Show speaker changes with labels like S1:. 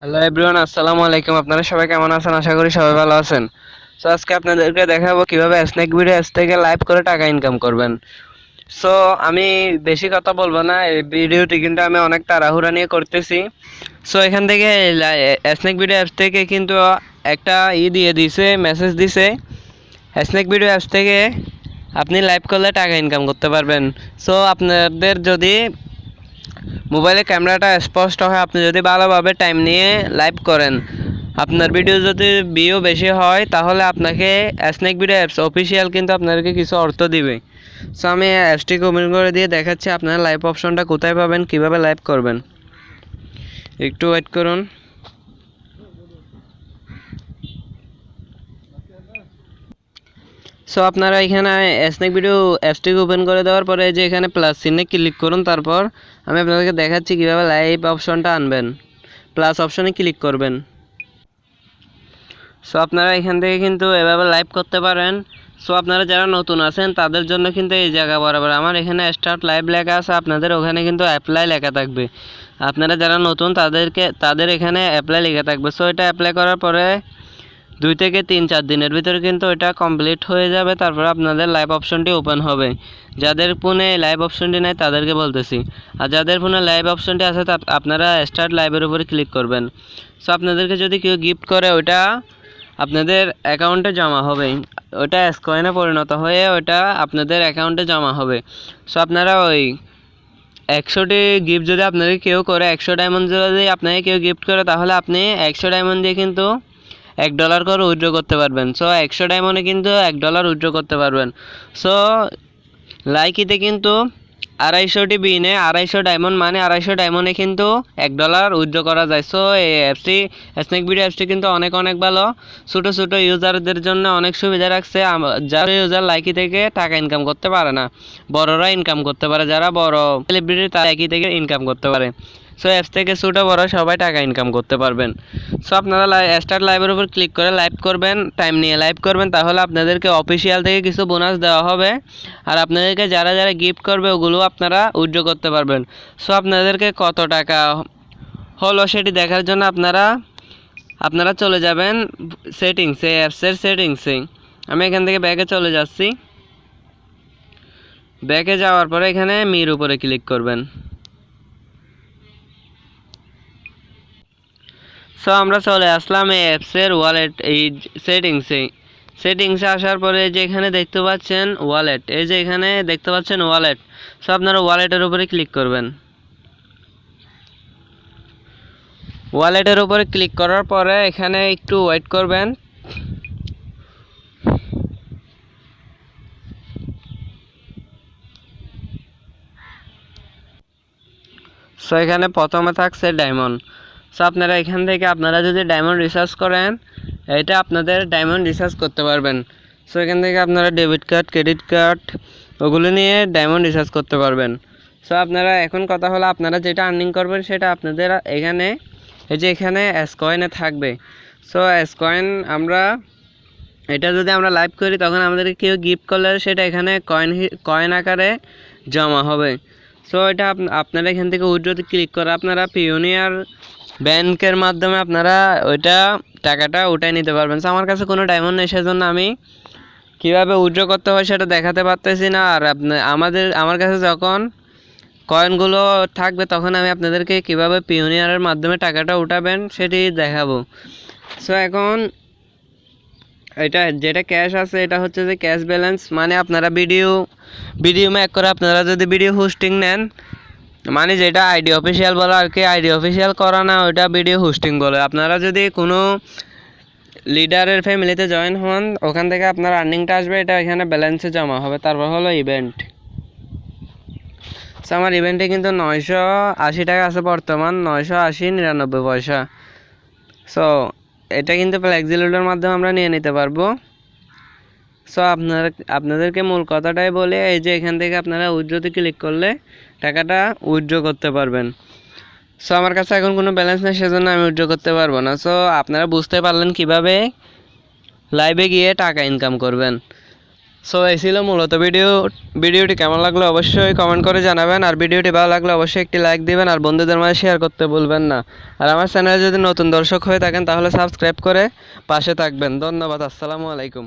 S1: Hello everyone, আসসালামু আলাইকুম। আপনারা সবাই কেমন আছেন? আশা করি সবাই ভালো আছেন। সো আজকে আপনাদেরকে দেখাবো কিভাবে স্নেক ভিডিও অ্যাপস থেকে লাইভ করে টাকা ইনকাম করবেন। সো আমি বেশি কথা বলবো না, এই ভিডিওটি কিন্তু আমি অনেক তাড়াহুড়া নিয়ে করতেছি। সো এখান থেকে স্নেক ভিডিও অ্যাপস থেকে কিন্তু একটা দিয়ে দিছে, মেসেজ দিছে, স্নেক ভিডিও অ্যাপস থেকে আপনি লাইভ করলে টাকা ইনকাম করতে পারবেন। সো আপনাদের যদি মোবাইলে ক্যামেরাটা স্পষ্ট হয়, আপনি যদি ভালোভাবে টাইম নিয়ে লাইভ করেন, আপনার ভিডিও যদি ভিউ বেশি হয়, তাহলে আপনাকে স্নেক ভিডিও অ্যাপস অফিসিয়াল কিন্তু আপনাদেরকে কিছু অর্থ দিবে। সো আমি অ্যাপসটিকে ওপেন করে দিয়ে দেখাচ্ছি আপনারা লাইভ অপশনটা কোথায় পাবেন, কিভাবে লাইভ করবেন। একটু ওয়েট করুন। সো আপনারা এখানে স্নেক ভিডিও অ্যাপসটিকে ওপেন করে দেওয়ার পরে যে এখানে প্লাস চিহ্নে ক্লিক করুন। তারপর আমি আপনাদেরকে দেখাচ্ছি কীভাবে লাইভ অপশনটা আনবেন। প্লাস অপশনে ক্লিক করবেন। সো আপনারা এখান থেকে কিন্তু এভাবে লাইভ করতে পারেন। সো আপনারা যারা নতুন আছেন তাদের জন্য কিন্তু এই জায়গা বরাবর আমার এখানে স্টার্ট লাইভ লেখা আছে, আপনাদের ওখানে কিন্তু অ্যাপ্লাই লেখা থাকবে। আপনারা যারা নতুন তাদের এখানে অ্যাপ্লাই লেখা থাকবে। সো এটা অ্যাপ্লাই করার পরে 2 থেকে 3-4 দিনের ভিতরে কিন্তু এটা কমপ্লিট হয়ে যাবে। তারপর আপনাদের লাইভ অপশনটি ওপেন হবে। যাদের ফোনে লাইভ অপশনটি নেই তাদেরকে বলতেছি, আর যাদের ফোনে লাইভ অপশনটি আছে আপনারা স্টার্ট লাইভের উপরে ক্লিক করবেন। সো আপনাদেরকে যদি কেউ গিফট করে, ওইটা আপনাদের অ্যাকাউন্টে জমা হবে। ওটা কয়েনে পরিণত হয়ে ওটা আপনাদের অ্যাকাউন্টে জমা হবে। সো আপনারা ওই 100টি গিফট যদি আপনাকে কেউ করে, 100 ডায়মন্ড যদি আপনাকে কেউ গিফট করে, তাহলে আপনি 100 ডায়মন্ড দিয়ে কিন্তু $1 করে উইথড্র করতে পারবেন। সো 100 ডায়মন্ডে কিন্তু $1 উইথড্র করতে পারবেন। সো লাইকিতে কিন্তু 250টি বিনে 250 ডায়মন্ড, মানে 250 ডায়মন্ডে কিন্তু $1 উইথড্র করা যায়। সো এই অ্যাপসটি, স্নেক ভিডিও অ্যাপসটি কিন্তু অনেক ভালো। ছোটো ছোটো ইউজারদের জন্য অনেক সুবিধা রাখছে। যারা ইউজার লাইকি থেকে টাকা ইনকাম করতে পারে না, বড়রা ইনকাম করতে পারে, যারা বড় সেলিব্রিটি তারা লাইকি থেকে ইনকাম করতে পারে। সো অ্যাপস থেকে ছোটো বড় সবাই টাকা ইনকাম করতে পারবেন। সো আপনারা স্টার্ট লাইভের উপর ক্লিক করে লাইভ করবেন, টাইম নিয়ে লাইভ করবেন, তাহলে আপনাদেরকে অফিসিয়াল থেকে কিছু বোনাস দেওয়া হবে। আর আপনাদেরকে যারা যারা গিফট করবে ওগুলো আপনারা উইথড্র করতে পারবেন। সো আপনাদেরকে কত টাকা হলো সেটি দেখার জন্য আপনারা চলে যাবেন সেটিংসে, অ্যাপসের সেটিংসে। আমি এখান থেকে ব্যাকে চলে যাচ্ছি। ব্যাকে যাওয়ার পরে এখানে মির উপরে ক্লিক করবেন। সো আমরা চলে আসলাম এই অ্যাপসের ওয়ালেট, এই সেটিংসে আসার পরে যে এখানে দেখতে পাচ্ছেন ওয়ালেট, এই যে এখানে দেখতে পাচ্ছেন ওয়ালেট। সো আপনারা ওয়ালেটের উপরে ক্লিক করবেন। ওয়ালেটের উপরে ক্লিক করার পরে এখানে একটু ওয়েট করবেন। সো এখানে প্রথমে থাকছে ডায়মন্ড। সো আপনারা এখান থেকে আপনারা যদি ডায়মন্ড রিচার্জ করেন, এটা আপনাদের ডায়মন্ড রিচার্জ করতে পারবেন। সো এখান থেকে আপনারা ডেবিট কার্ড, ক্রেডিট কার্ড ওগুলো নিয়ে ডায়মন্ড রিচার্জ করতে পারবেন। সো আপনারা এখন কথা হলো, আপনারা যেটা আর্নিং করবেন সেটা আপনাদের এখানে, এই যে এখানে কয়েনে থাকবে। সো কয়েন আমরা এটা যদি আমরা লাইভ করি, তখন আমাদেরকে কেউ গিফট করলে সেটা এখানে কয়েন আকারে জমা হবে। সো এটা আপনারা এখান থেকে উইথড্রোতে ক্লিক করে আপনারা পিওনিয়ার ব্যাংকের মাধ্যমে আপনারা ওইটা টাকাটা উঠাই নিতে পারবেন। সো আমার কাছে কোনো ডায়মন্ড নেই, সেজন্য আমি কীভাবে উইথড্র করতে হয় সেটা দেখাতে পারতেছি না। আর আমার কাছে যখন কয়েনগুলো থাকবে, তখন আমি আপনাদেরকে কীভাবে পিওনিয়ারের মাধ্যমে টাকাটা উঠাবেন সেটি দেখাবো। সো এখন এটা যেটা ক্যাশ আছে, এটা হচ্ছে যে ক্যাশ ব্যালেন্স, মানে আপনারা ভিডিও ম্যাক করে আপনারা যদি ভিডিও হোস্টিং নেন, মানে যেটা আইডি অফিসিয়াল বলে আর কি, আইডি অফিসিয়াল করা না, ওইটা ভিডিও হোস্টিং বলে। আপনারা যদি কোনো লিডারের ফ্যামিলিতে জয়েন হন, ওখান থেকে আপনার আর্নিংটা আসবে, এটা এখানে ব্যালেন্সে জমা হবে। তারপর হলো ইভেন্ট। সো আমার ইভেন্টে কিন্তু 980 টাকা আছে বর্তমান, 980.99 পয়সা। সো এটা কিন্তু ফ্লেক্সিলোডের মাধ্যমে আমরা নিয়ে নিতে পারবো। সো আপনাদেরকে মূল কথাটাই বলে, এই যে এখান থেকে আপনারা উইথড্রোতে ক্লিক করলে টাকাটা উইথড্র করতে পারবেন। সো আমার কাছে এখন কোনো ব্যালেন্স নেই, সেজন্য আমি উইথড্র করতে পারবো না। সো আপনারা বুঝতে পারলেন কিভাবে লাইভে গিয়ে টাকা ইনকাম করবেন। সো এই ছিল মূলত ভিডিওটি কেমন লাগলো অবশ্যই কমেন্ট করে জানাবেন, আর ভিডিওটি ভালো লাগলে অবশ্যই একটি লাইক দিবেন আর বন্ধুদের মাঝে শেয়ার করতে ভুলবেন না। আর আমার চ্যানেলে যদি নতুন দর্শক হয়ে থাকেন তাহলে সাবস্ক্রাইব করে পাশে থাকবেন। ধন্যবাদ। আসসালামু আলাইকুম।